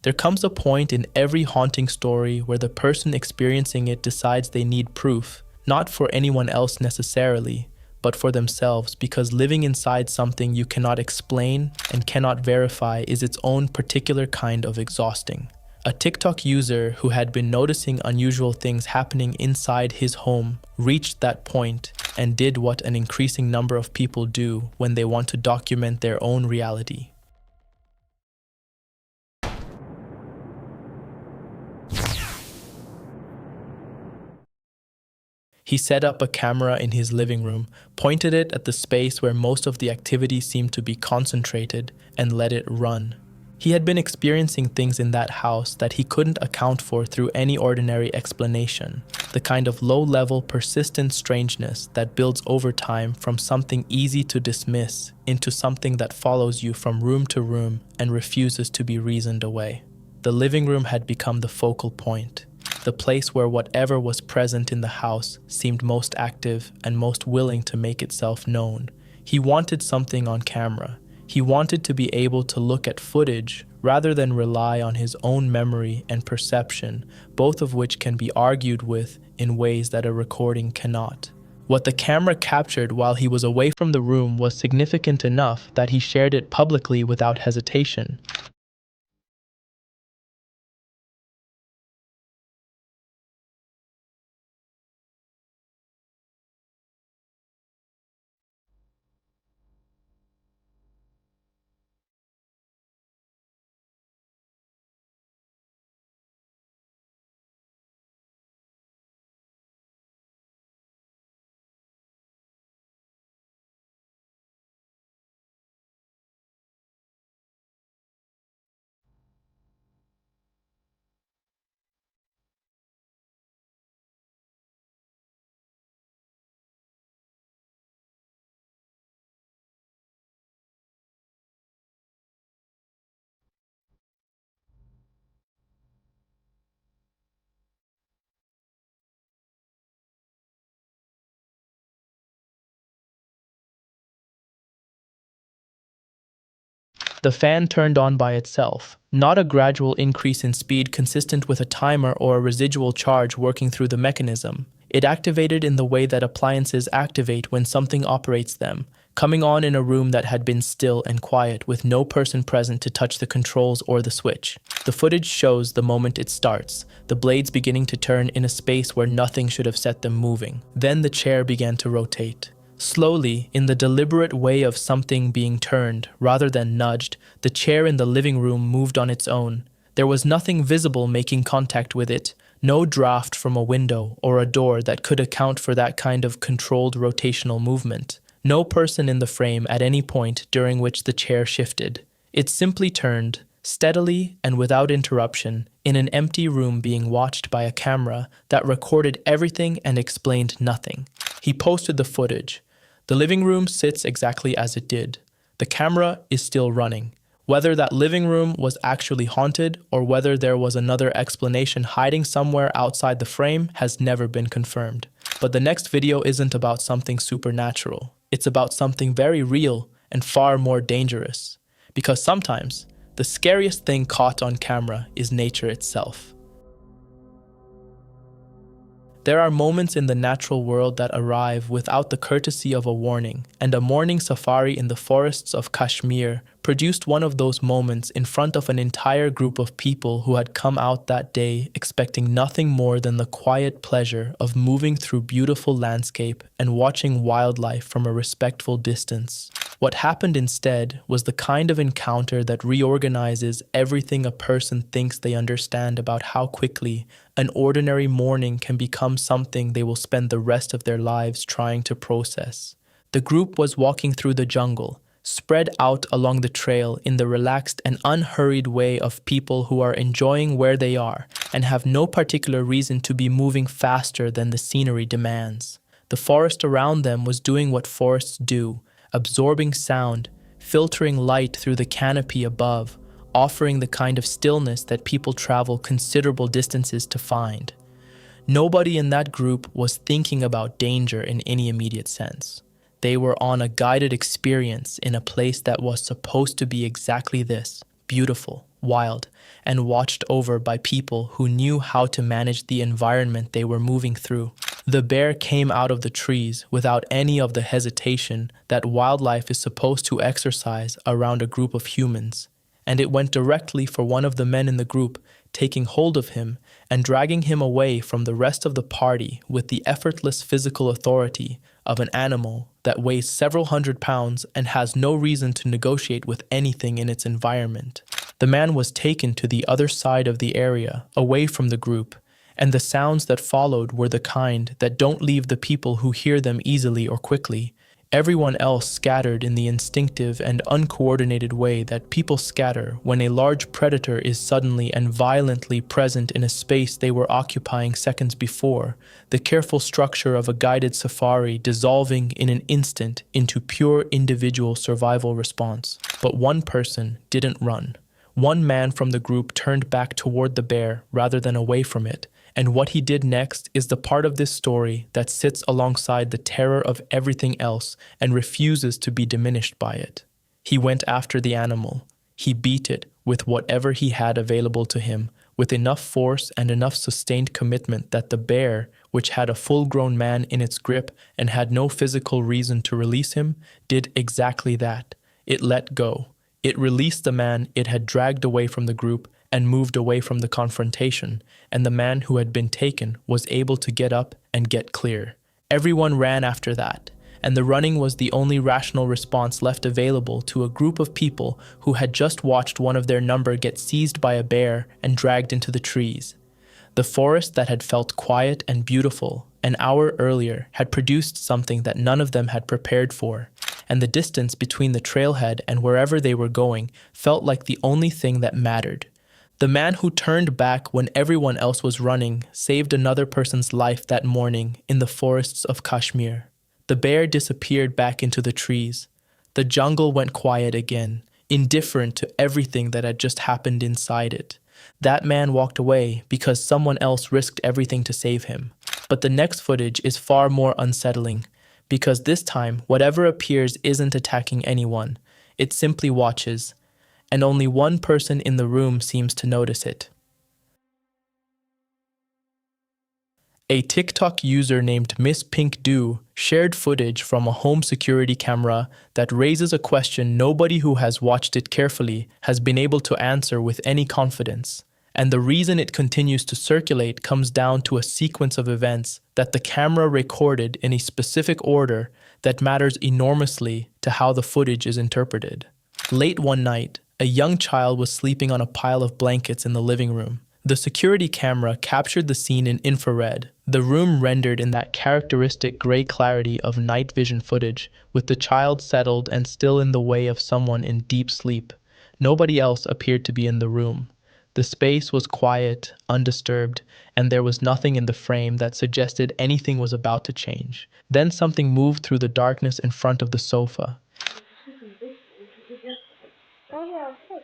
There comes a point in every haunting story where the person experiencing it decides they need proof, not for anyone else necessarily, but for themselves, because living inside something you cannot explain and cannot verify is its own particular kind of exhausting. A TikTok user who had been noticing unusual things happening inside his home reached that point and did what an increasing number of people do when they want to document their own reality. He set up a camera in his living room, pointed it at the space where most of the activity seemed to be concentrated, and let it run. He had been experiencing things in that house that he couldn't account for through any ordinary explanation, the kind of low-level, persistent strangeness that builds over time from something easy to dismiss into something that follows you from room to room and refuses to be reasoned away. The living room had become the focal point, the place where whatever was present in the house seemed most active and most willing to make itself known. He wanted something on camera. He wanted to be able to look at footage rather than rely on his own memory and perception, both of which can be argued with in ways that a recording cannot. What the camera captured while he was away from the room was significant enough that he shared it publicly without hesitation. The fan turned on by itself, not a gradual increase in speed consistent with a timer or a residual charge working through the mechanism. It activated in the way that appliances activate when something operates them, coming on in a room that had been still and quiet with no person present to touch the controls or the switch. The footage shows the moment it starts, the blades beginning to turn in a space where nothing should have set them moving. Then the chair began to rotate. Slowly, in the deliberate way of something being turned rather than nudged, the chair in the living room moved on its own. There was nothing visible making contact with it, no draft from a window or a door that could account for that kind of controlled rotational movement. No person in the frame at any point during which the chair shifted. It simply turned, steadily and without interruption, in an empty room being watched by a camera that recorded everything and explained nothing. He posted the footage. The living room sits exactly as it did. The camera is still running. Whether that living room was actually haunted or whether there was another explanation hiding somewhere outside the frame has never been confirmed. But the next video isn't about something supernatural. It's about something very real and far more dangerous. Because sometimes, the scariest thing caught on camera is nature itself. There are moments in the natural world that arrive without the courtesy of a warning, and a morning safari in the forests of Kashmir produced one of those moments in front of an entire group of people who had come out that day expecting nothing more than the quiet pleasure of moving through beautiful landscape and watching wildlife from a respectful distance. What happened instead was the kind of encounter that reorganizes everything a person thinks they understand about how quickly an ordinary morning can become something they will spend the rest of their lives trying to process. The group was walking through the jungle, spread out along the trail in the relaxed and unhurried way of people who are enjoying where they are and have no particular reason to be moving faster than the scenery demands. The forest around them was doing what forests do, absorbing sound, filtering light through the canopy above, offering the kind of stillness that people travel considerable distances to find. Nobody in that group was thinking about danger in any immediate sense. They were on a guided experience in a place that was supposed to be exactly this, beautiful, wild, and watched over by people who knew how to manage the environment they were moving through. The bear came out of the trees without any of the hesitation that wildlife is supposed to exercise around a group of humans, and it went directly for one of the men in the group, taking hold of him and dragging him away from the rest of the party with the effortless physical authority of an animal that weighs several hundred pounds and has no reason to negotiate with anything in its environment. The man was taken to the other side of the area, away from the group, and the sounds that followed were the kind that don't leave the people who hear them easily or quickly. Everyone else scattered in the instinctive and uncoordinated way that people scatter when a large predator is suddenly and violently present in a space they were occupying seconds before, the careful structure of a guided safari dissolving in an instant into pure individual survival response. But one person didn't run. One man from the group turned back toward the bear rather than away from it, and what he did next is the part of this story that sits alongside the terror of everything else and refuses to be diminished by it. He went after the animal. He beat it with whatever he had available to him, with enough force and enough sustained commitment that the bear, which had a full-grown man in its grip and had no physical reason to release him, did exactly that. It let go. It released the man it had dragged away from the group and moved away from the confrontation, and the man who had been taken was able to get up and get clear. Everyone ran after that, and the running was the only rational response left available to a group of people who had just watched one of their number get seized by a bear and dragged into the trees. The forest that had felt quiet and beautiful an hour earlier had produced something that none of them had prepared for, and the distance between the trailhead and wherever they were going felt like the only thing that mattered. The man who turned back when everyone else was running saved another person's life that morning in the forests of Kashmir. The bear disappeared back into the trees. The jungle went quiet again, indifferent to everything that had just happened inside it. That man walked away because someone else risked everything to save him. But the next footage is far more unsettling, because this time, whatever appears isn't attacking anyone. It simply watches, and only one person in the room seems to notice it. A TikTok user named Miss Pink Do shared footage from a home security camera that raises a question nobody who has watched it carefully has been able to answer with any confidence. And the reason it continues to circulate comes down to a sequence of events that the camera recorded in a specific order that matters enormously to how the footage is interpreted. Late one night, a young child was sleeping on a pile of blankets in the living room. The security camera captured the scene in infrared, the room rendered in that characteristic gray clarity of night vision footage, with the child settled and still in the way of someone in deep sleep. Nobody else appeared to be in the room. The space was quiet, undisturbed, and there was nothing in the frame that suggested anything was about to change. Then something moved through the darkness in front of the sofa. Oh yeah, of course.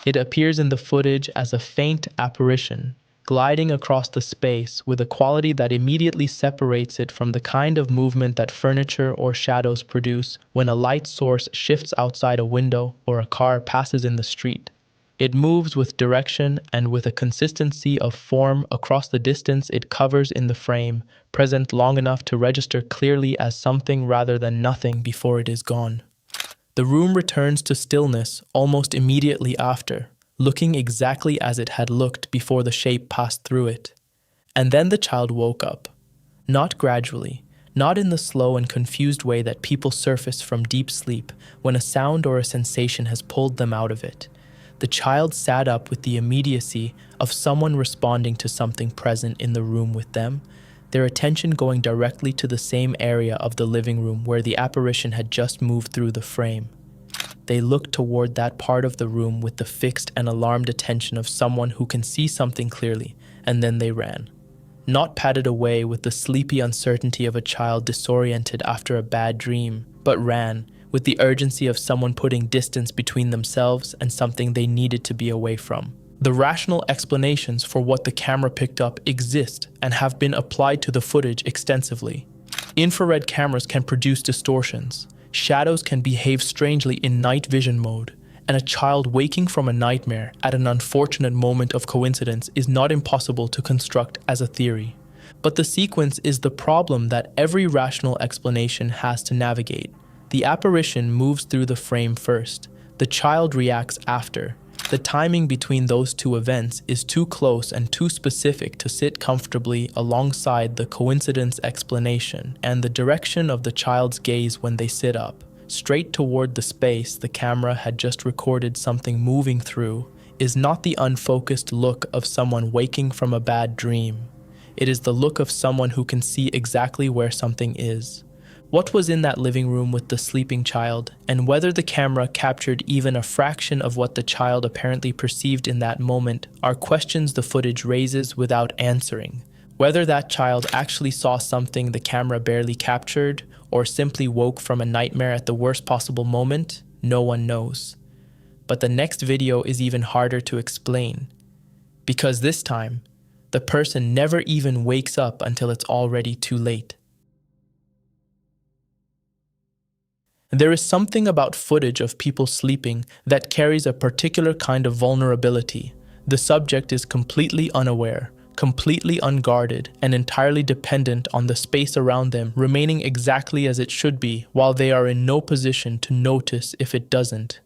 It appears in the footage as a faint apparition, gliding across the space with a quality that immediately separates it from the kind of movement that furniture or shadows produce when a light source shifts outside a window or a car passes in the street. It moves with direction and with a consistency of form across the distance it covers in the frame, present long enough to register clearly as something rather than nothing before it is gone. The room returns to stillness almost immediately after. looking exactly as it had looked before the shape passed through it. And then the child woke up. Not gradually, not in the slow and confused way that people surface from deep sleep when a sound or a sensation has pulled them out of it. The child sat up with the immediacy of someone responding to something present in the room with them, their attention going directly to the same area of the living room where the apparition had just moved through the frame. They looked toward that part of the room with the fixed and alarmed attention of someone who can see something clearly, and then they ran. Not padded away with the sleepy uncertainty of a child disoriented after a bad dream, but ran with the urgency of someone putting distance between themselves and something they needed to be away from. The rational explanations for what the camera picked up exist and have been applied to the footage extensively. Infrared cameras can produce distortions, shadows can behave strangely in night vision mode, and a child waking from a nightmare at an unfortunate moment of coincidence is not impossible to construct as a theory. But the sequence is the problem that every rational explanation has to navigate. The apparition moves through the frame first. The child reacts after. The timing between those two events is too close and too specific to sit comfortably alongside the coincidence explanation, and the direction of the child's gaze when they sit up, straight toward the space the camera had just recorded something moving through, is not the unfocused look of someone waking from a bad dream. It is the look of someone who can see exactly where something is. What was in that living room with the sleeping child, and whether the camera captured even a fraction of what the child apparently perceived in that moment, are questions the footage raises without answering. Whether that child actually saw something the camera barely captured, or simply woke from a nightmare at the worst possible moment, no one knows. But the next video is even harder to explain, because this time, the person never even wakes up until it's already too late. There is something about footage of people sleeping that carries a particular kind of vulnerability. The subject is completely unaware, completely unguarded, and entirely dependent on the space around them remaining exactly as it should be, while they are in no position to notice if it doesn't.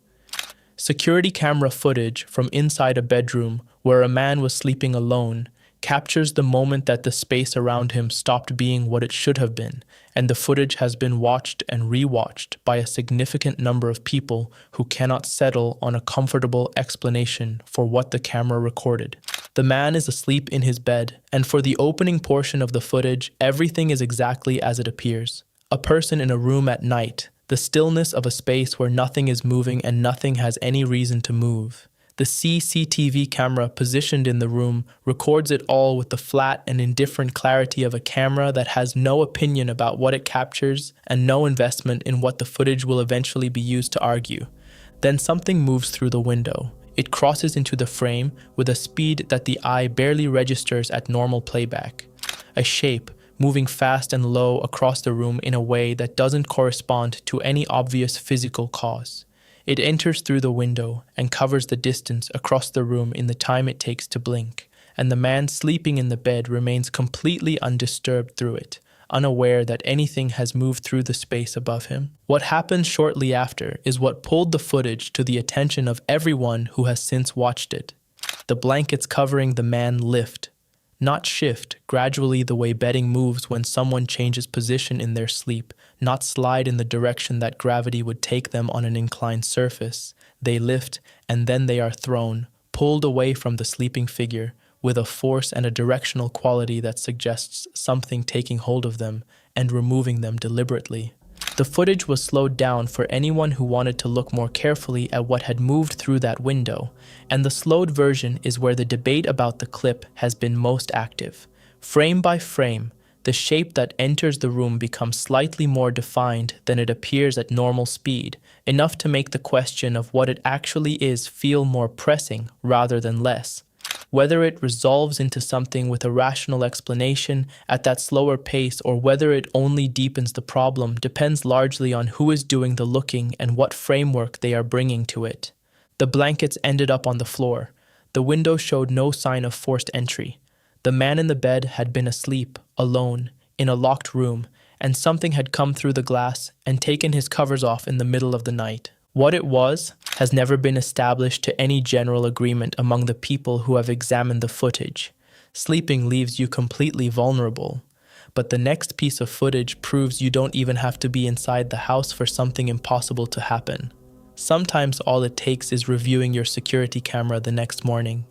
Security camera footage from inside a bedroom where a man was sleeping alone captures the moment that the space around him stopped being what it should have been, and the footage has been watched and rewatched by a significant number of people who cannot settle on a comfortable explanation for what the camera recorded. The man is asleep in his bed, and for the opening portion of the footage, everything is exactly as it appears. A person in a room at night, the stillness of a space where nothing is moving and nothing has any reason to move. The CCTV camera positioned in the room records it all with the flat and indifferent clarity of a camera that has no opinion about what it captures and no investment in what the footage will eventually be used to argue. Then something moves through the window. It crosses into the frame with a speed that the eye barely registers at normal playback. A shape moving fast and low across the room in a way that doesn't correspond to any obvious physical cause. It enters through the window and covers the distance across the room in the time it takes to blink, and the man sleeping in the bed remains completely undisturbed through it, unaware that anything has moved through the space above him. What happens shortly after is what pulled the footage to the attention of everyone who has since watched it. The blankets covering the man lift, not shift gradually the way bedding moves when someone changes position in their sleep, not slide in the direction that gravity would take them on an inclined surface. They lift, and then they are thrown, pulled away from the sleeping figure, with a force and a directional quality that suggests something taking hold of them and removing them deliberately. The footage was slowed down for anyone who wanted to look more carefully at what had moved through that window, and the slowed version is where the debate about the clip has been most active. Frame by frame, the shape that enters the room becomes slightly more defined than it appears at normal speed, enough to make the question of what it actually is feel more pressing rather than less. Whether it resolves into something with a rational explanation at that slower pace or whether it only deepens the problem depends largely on who is doing the looking and what framework they are bringing to it. The blankets ended up on the floor. The window showed no sign of forced entry. The man in the bed had been asleep, alone, in a locked room, and something had come through the glass and taken his covers off in the middle of the night. What it was has never been established to any general agreement among the people who have examined the footage. Sleeping leaves you completely vulnerable. But the next piece of footage proves you don't even have to be inside the house for something impossible to happen. Sometimes all it takes is reviewing your security camera the next morning.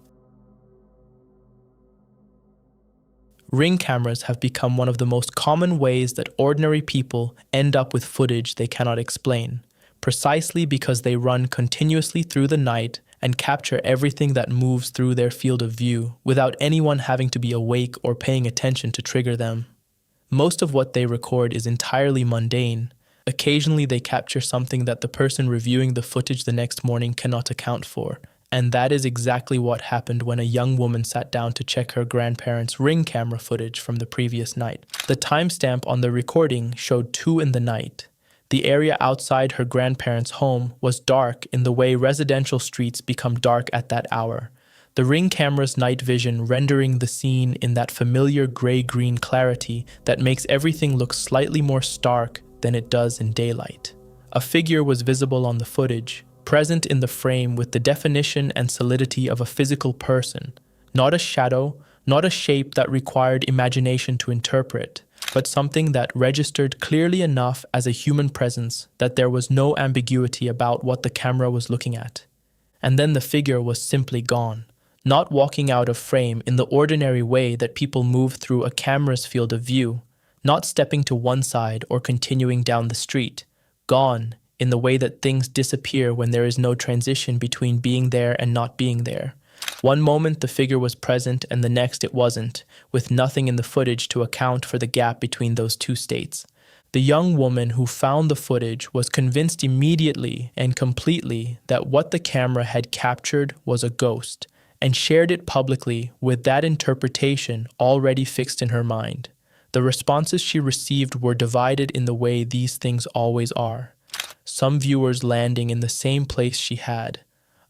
Ring cameras have become one of the most common ways that ordinary people end up with footage they cannot explain, precisely because they run continuously through the night and capture everything that moves through their field of view without anyone having to be awake or paying attention to trigger them. Most of what they record is entirely mundane. Occasionally they capture something that the person reviewing the footage the next morning cannot account for. And that is exactly what happened when a young woman sat down to check her grandparents' Ring camera footage from the previous night. The timestamp on the recording showed 2 in the night. The area outside her grandparents' home was dark in the way residential streets become dark at that hour. The Ring camera's night vision rendering the scene in that familiar gray-green clarity that makes everything look slightly more stark than it does in daylight. A figure was visible on the footage, present in the frame with the definition and solidity of a physical person, not a shadow, not a shape that required imagination to interpret, but something that registered clearly enough as a human presence that there was no ambiguity about what the camera was looking at. And then the figure was simply gone, not walking out of frame in the ordinary way that people move through a camera's field of view, not stepping to one side or continuing down the street, gone in the way that things disappear when there is no transition between being there and not being there. One moment the figure was present and the next it wasn't, with nothing in the footage to account for the gap between those two states. The young woman who found the footage was convinced immediately and completely that what the camera had captured was a ghost, and shared it publicly with that interpretation already fixed in her mind. The responses she received were divided in the way these things always are. Some viewers landing in the same place she had,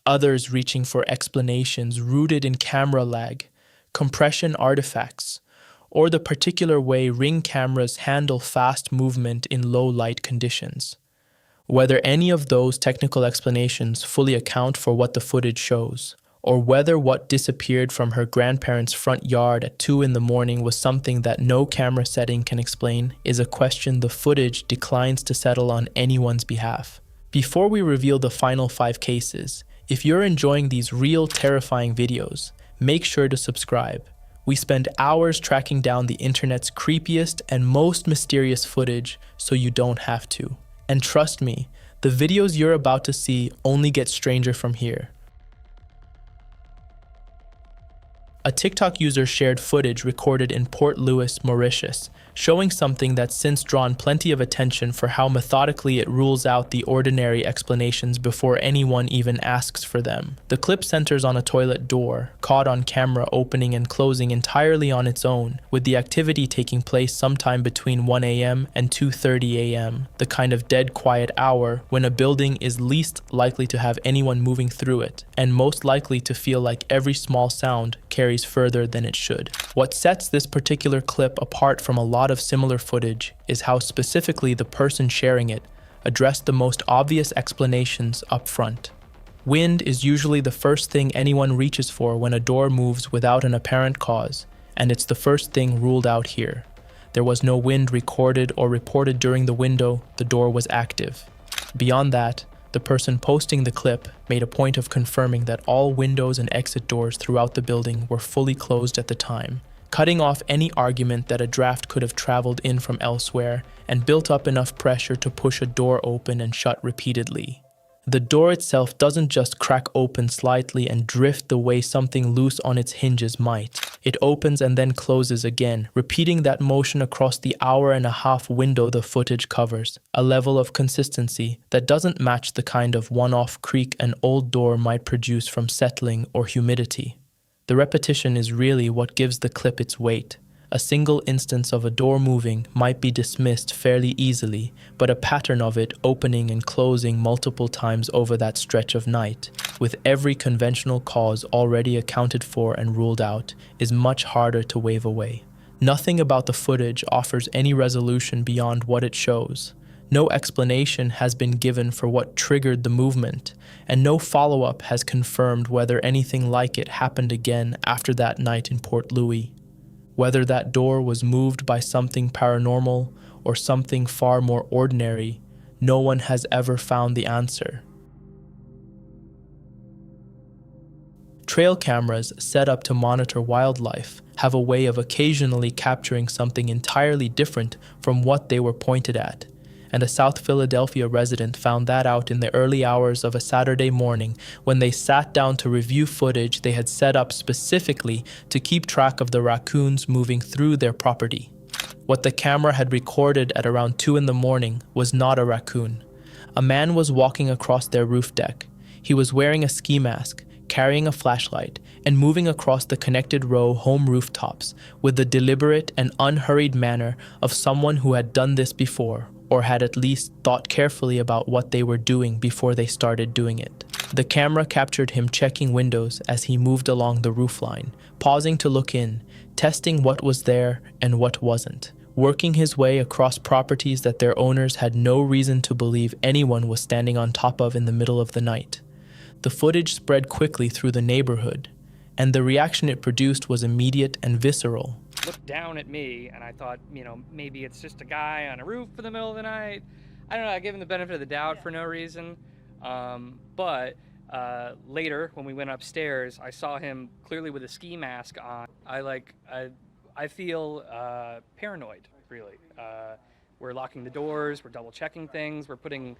others reaching for explanations rooted in camera lag, compression artifacts, or the particular way Ring cameras handle fast movement in low light conditions. Whether any of those technical explanations fully account for what the footage shows, or whether what disappeared from her grandparents' front yard at 2 in the morning was something that no camera setting can explain, is a question the footage declines to settle on anyone's behalf. Before we reveal the final 5 cases, if you're enjoying these real terrifying videos, make sure to subscribe. We spend hours tracking down the internet's creepiest and most mysterious footage so you don't have to. And trust me, the videos you're about to see only get stranger from here. A TikTok user shared footage recorded in Port Louis, Mauritius, showing something that's since drawn plenty of attention for how methodically it rules out the ordinary explanations before anyone even asks for them. The clip centers on a toilet door, caught on camera opening and closing entirely on its own, with the activity taking place sometime between 1 a.m. and 2:30 a.m., the kind of dead quiet hour when a building is least likely to have anyone moving through it, and most likely to feel like every small sound carries further than it should. What sets this particular clip apart from a lot of similar footage is how specifically the person sharing it addressed the most obvious explanations up front. Wind is usually the first thing anyone reaches for when a door moves without an apparent cause, and it's the first thing ruled out here. There was no wind recorded or reported during the window the door was active. Beyond that, the person posting the clip made a point of confirming that all windows and exit doors throughout the building were fully closed at the time, cutting off any argument that a draft could have traveled in from elsewhere and built up enough pressure to push a door open and shut repeatedly. The door itself doesn't just crack open slightly and drift the way something loose on its hinges might. It opens and then closes again, repeating that motion across the hour-and-a-half window the footage covers, a level of consistency that doesn't match the kind of one-off creak an old door might produce from settling or humidity. The repetition is really what gives the clip its weight. A single instance of a door moving might be dismissed fairly easily, but a pattern of it opening and closing multiple times over that stretch of night, with every conventional cause already accounted for and ruled out, is much harder to wave away. Nothing about the footage offers any resolution beyond what it shows. No explanation has been given for what triggered the movement, and no follow-up has confirmed whether anything like it happened again after that night in Port Louis. Whether that door was moved by something paranormal or something far more ordinary, no one has ever found the answer. Trail cameras set up to monitor wildlife have a way of occasionally capturing something entirely different from what they were pointed at, and a South Philadelphia resident found that out in the early hours of a Saturday morning when they sat down to review footage they had set up specifically to keep track of the raccoons moving through their property. What the camera had recorded at around 2 a.m. was not a raccoon. A man was walking across their roof deck. He was wearing a ski mask, carrying a flashlight, and moving across the connected row home rooftops with the deliberate and unhurried manner of someone who had done this before, or had at least thought carefully about what they were doing before they started doing it. The camera captured him checking windows as he moved along the roofline, pausing to look in, testing what was there and what wasn't, working his way across properties that their owners had no reason to believe anyone was standing on top of in the middle of the night. The footage spread quickly through the neighborhood, and the reaction it produced was immediate and visceral. Looked down at me, and I thought, maybe it's just a guy on a roof in the middle of the night. I don't know, I gave him the benefit of the doubt for no reason. But later, when we went upstairs, I saw him clearly with a ski mask on. I feel paranoid, really. We're locking the doors, we're double checking things, we're putting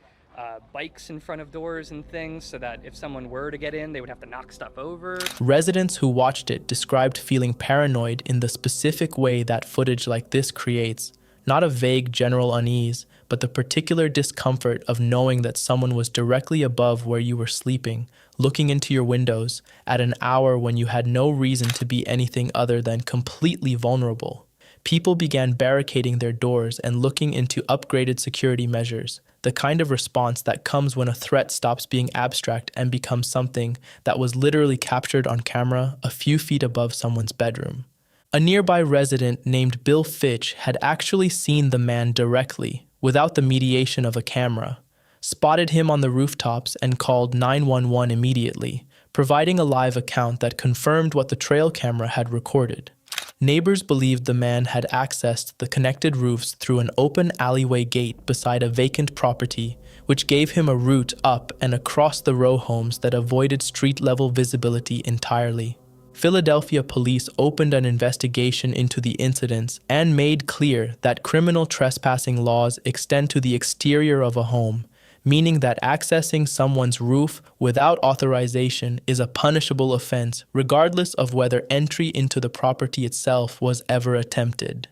bikes in front of doors and things so that if someone were to get in, they would have to knock stuff over. Residents who watched it described feeling paranoid in the specific way that footage like this creates, not a vague general unease, but the particular discomfort of knowing that someone was directly above where you were sleeping, looking into your windows at an hour when you had no reason to be anything other than completely vulnerable. People began barricading their doors and looking into upgraded security measures, the kind of response that comes when a threat stops being abstract and becomes something that was literally captured on camera a few feet above someone's bedroom. A nearby resident named Bill Fitch had actually seen the man directly, without the mediation of a camera, spotted him on the rooftops and called 911 immediately, providing a live account that confirmed what the trail camera had recorded. Neighbors believed the man had accessed the connected roofs through an open alleyway gate beside a vacant property, which gave him a route up and across the row homes that avoided street-level visibility entirely. Philadelphia police opened an investigation into the incidents and made clear that criminal trespassing laws extend to the exterior of a home, meaning that accessing someone's roof without authorization is a punishable offense, regardless of whether entry into the property itself was ever attempted.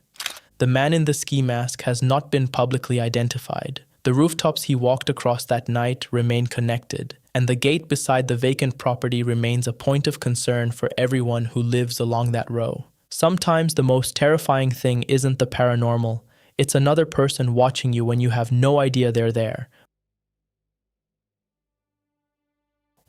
The man in the ski mask has not been publicly identified. The rooftops he walked across that night remain connected, and the gate beside the vacant property remains a point of concern for everyone who lives along that row. Sometimes the most terrifying thing isn't the paranormal, it's another person watching you when you have no idea they're there.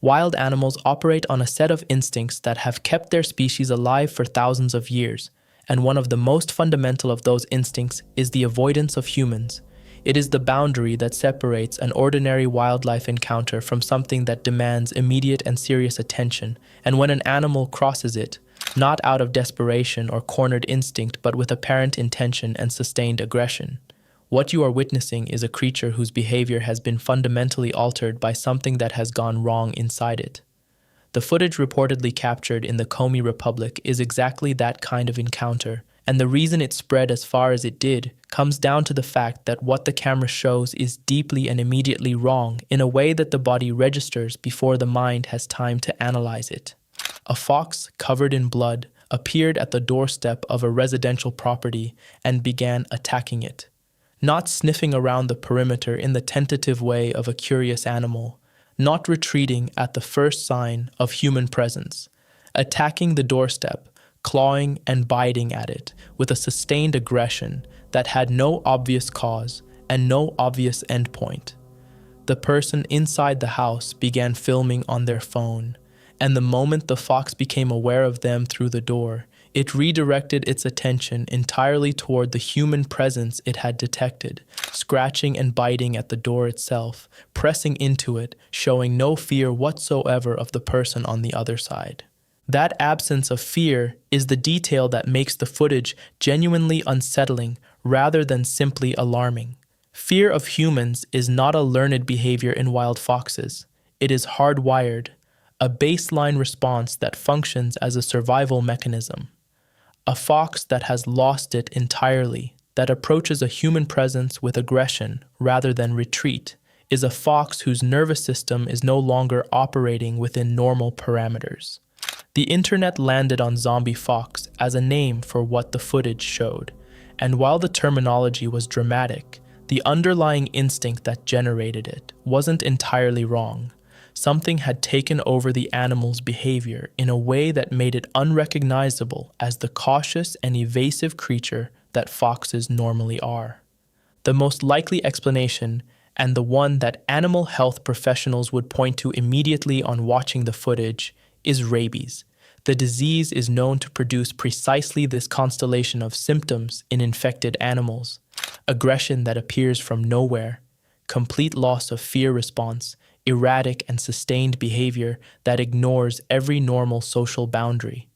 Wild animals operate on a set of instincts that have kept their species alive for thousands of years, and one of the most fundamental of those instincts is the avoidance of humans. It is the boundary that separates an ordinary wildlife encounter from something that demands immediate and serious attention, and when an animal crosses it, not out of desperation or cornered instinct but with apparent intention and sustained aggression, what you are witnessing is a creature whose behavior has been fundamentally altered by something that has gone wrong inside it. The footage reportedly captured in the Komi Republic is exactly that kind of encounter, and the reason it spread as far as it did comes down to the fact that what the camera shows is deeply and immediately wrong in a way that the body registers before the mind has time to analyze it. A fox covered in blood appeared at the doorstep of a residential property and began attacking it. Not sniffing around the perimeter in the tentative way of a curious animal, not retreating at the first sign of human presence, attacking the doorstep, clawing and biting at it with a sustained aggression that had no obvious cause and no obvious endpoint. The person inside the house began filming on their phone, and the moment the fox became aware of them through the door, It redirected its attention entirely toward the human presence it had detected, scratching and biting at the door itself, pressing into it, showing no fear whatsoever of the person on the other side. That absence of fear is the detail that makes the footage genuinely unsettling rather than simply alarming. Fear of humans is not a learned behavior in wild foxes. It is hardwired, a baseline response that functions as a survival mechanism. A fox that has lost it entirely, that approaches a human presence with aggression rather than retreat, is a fox whose nervous system is no longer operating within normal parameters. The internet landed on zombie fox as a name for what the footage showed, and while the terminology was dramatic, the underlying instinct that generated it wasn't entirely wrong. Something had taken over the animal's behavior in a way that made it unrecognizable as the cautious and evasive creature that foxes normally are. The most likely explanation, and the one that animal health professionals would point to immediately on watching the footage, is rabies. The disease is known to produce precisely this constellation of symptoms in infected animals: aggression that appears from nowhere, complete loss of fear response, erratic and sustained behavior that ignores every normal social boundary.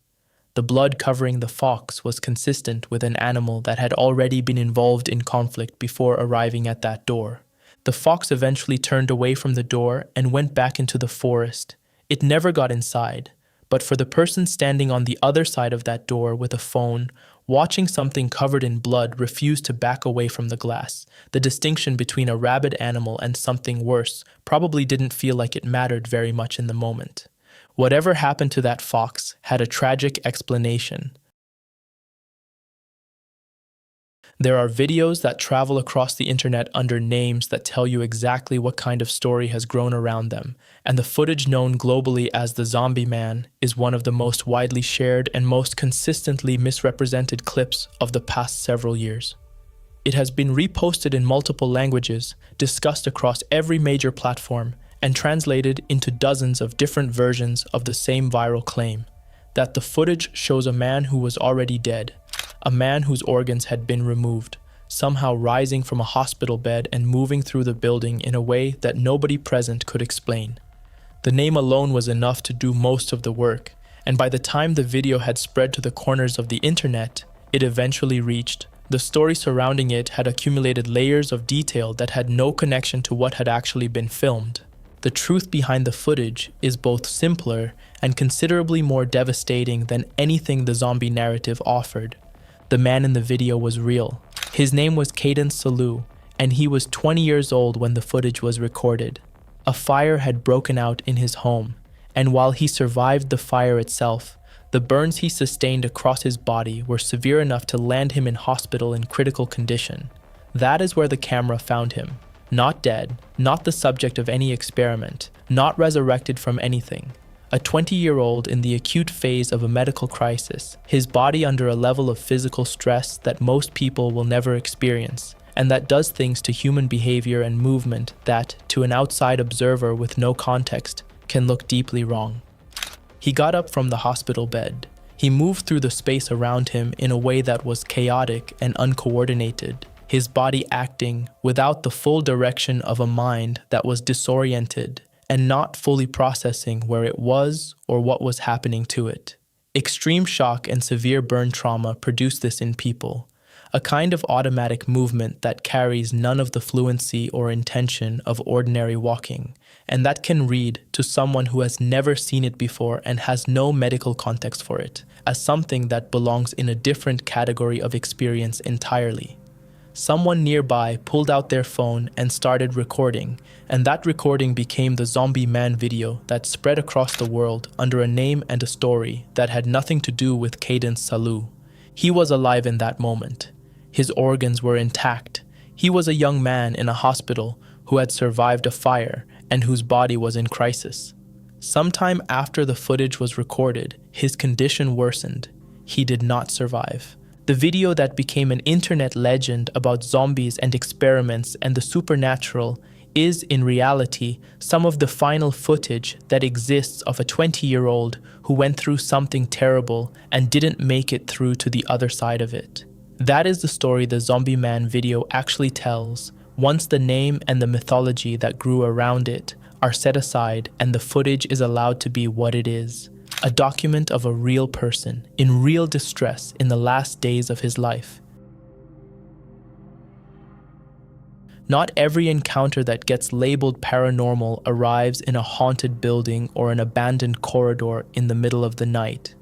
The blood covering the fox was consistent with an animal that had already been involved in conflict before arriving at that door. The fox eventually turned away from the door and went back into the forest. It never got inside, but for the person standing on the other side of that door with a phone, watching something covered in blood refuse to back away from the glass. The distinction between a rabid animal and something worse probably didn't feel like it mattered very much in the moment. Whatever happened to that fox had a tragic explanation. There are videos that travel across the internet under names that tell you exactly what kind of story has grown around them, and the footage known globally as the Zombie Man is one of the most widely shared and most consistently misrepresented clips of the past several years. It has been reposted in multiple languages, discussed across every major platform, and translated into dozens of different versions of the same viral claim, that the footage shows a man who was already dead, a man whose organs had been removed, somehow rising from a hospital bed and moving through the building in a way that nobody present could explain. The name alone was enough to do most of the work, and by the time the video had spread to the corners of the internet, it eventually reached. The story surrounding it had accumulated layers of detail that had no connection to what had actually been filmed. The truth behind the footage is both simpler and considerably more devastating than anything the zombie narrative offered. The man in the video was real. His name was Cadence Salou, and he was 20 years old when the footage was recorded. A fire had broken out in his home, and while he survived the fire itself, the burns he sustained across his body were severe enough to land him in hospital in critical condition. That is where the camera found him. Not dead, not the subject of any experiment, not resurrected from anything. A 20-year-old in the acute phase of a medical crisis, his body under a level of physical stress that most people will never experience, and that does things to human behavior and movement that, to an outside observer with no context, can look deeply wrong. He got up from the hospital bed. He moved through the space around him in a way that was chaotic and uncoordinated, his body acting without the full direction of a mind that was disoriented and not fully processing where it was or what was happening to it. Extreme shock and severe burn trauma produce this in people, a kind of automatic movement that carries none of the fluency or intention of ordinary walking, and that can read to someone who has never seen it before and has no medical context for it, as something that belongs in a different category of experience entirely. Someone nearby pulled out their phone and started recording, and that recording became the Zombie Man video that spread across the world under a name and a story that had nothing to do with Cadence Salou. He was alive in that moment. His organs were intact. He was a young man in a hospital who had survived a fire and whose body was in crisis. Sometime after the footage was recorded, his condition worsened. He did not survive. The video that became an internet legend about zombies and experiments and the supernatural is, in reality, some of the final footage that exists of a 20-year-old who went through something terrible and didn't make it through to the other side of it. That is the story the Zombie Man video actually tells, once the name and the mythology that grew around it are set aside and the footage is allowed to be what it is. A document of a real person, in real distress in the last days of his life. Not every encounter that gets labeled paranormal arrives in a haunted building or an abandoned corridor in the middle of the night.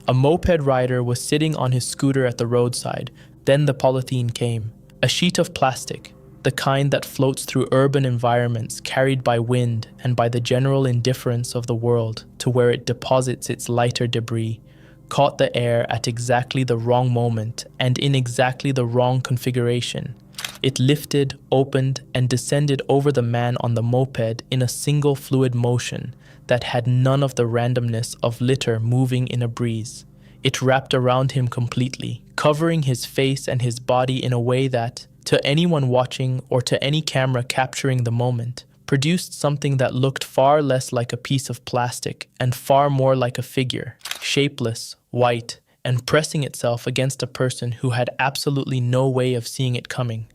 A moped rider was sitting on his scooter at the roadside. Then the polythene came. A sheet of plastic, the kind that floats through urban environments carried by wind and by the general indifference of the world to where it deposits its lighter debris, caught the air at exactly the wrong moment and in exactly the wrong configuration. It lifted, opened, and descended over the man on the moped in a single fluid motion that had none of the randomness of litter moving in a breeze. It wrapped around him completely, covering his face and his body in a way that, to anyone watching or to any camera capturing the moment, produced something that looked far less like a piece of plastic and far more like a figure, shapeless, white, and pressing itself against a person who had absolutely no way of seeing it coming.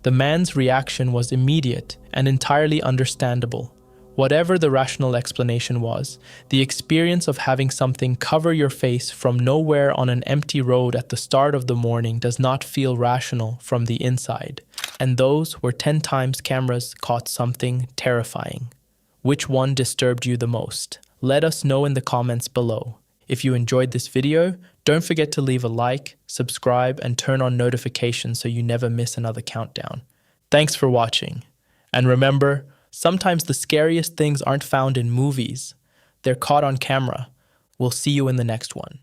The man's reaction was immediate and entirely understandable. Whatever the rational explanation was, the experience of having something cover your face from nowhere on an empty road at the start of the morning does not feel rational from the inside. And those were 10 times cameras caught something terrifying. Which one disturbed you the most? Let us know in the comments below. If you enjoyed this video, don't forget to leave a like, subscribe, and turn on notifications so you never miss another countdown. Thanks for watching. And remember, sometimes the scariest things aren't found in movies. They're caught on camera. We'll see you in the next one.